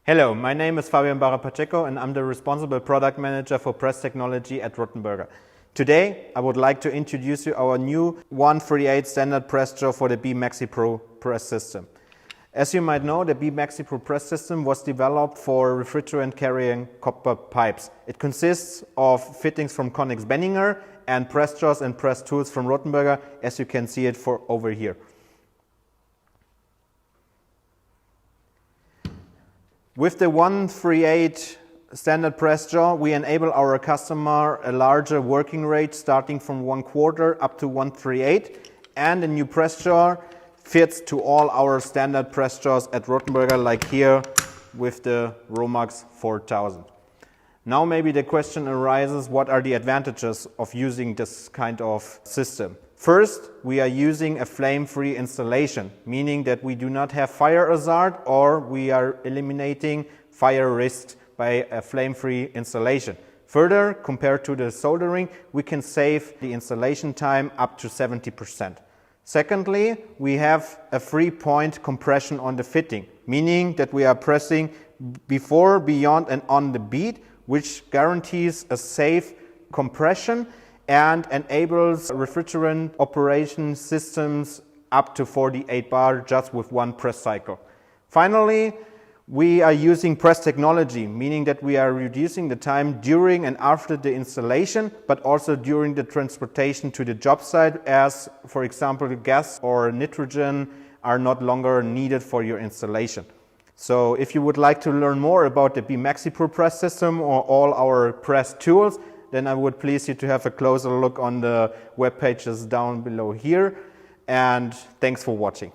Hello, my name is Fabian Barra-Pacheco and I'm the responsible product manager for press technology at ROTHENBERGER. Today, I would like to introduce you our new 138 standard press jaw for the B MaxiPro press system. As you might know, the B MaxiPro press system was developed for refrigerant carrying copper pipes. It consists of fittings from Conex Bänninger and press jaws and press tools from ROTHENBERGER, as you can see it over here. With the 138 standard press jaw, we enable our customer a larger working rate starting from 1/4 up to 138, and the new press jaw fits to all our standard press jaws at ROTHENBERGER, like here with the Romax 4000. Now maybe the question arises, what are the advantages of using this kind of system? First, we are using a flame-free installation, meaning that we do not have fire hazard or we are eliminating fire risks by a flame-free installation. Further, compared to the soldering, we can save the installation time up to 70%. Secondly, we have a 3-point compression on the fitting, meaning that we are pressing before, beyond and on the bead, which guarantees a safe compression and enables refrigerant operation systems up to 48 bar just with one press cycle. Finally, we are using press technology, meaning that we are reducing the time during and after the installation, but also during the transportation to the job site, as, for example, gas or nitrogen are not longer needed for your installation. So if you would like to learn more about the B MaxiPro press system or all our press tools, then I would please you to have a closer look on the web pages down below here. And thanks for watching.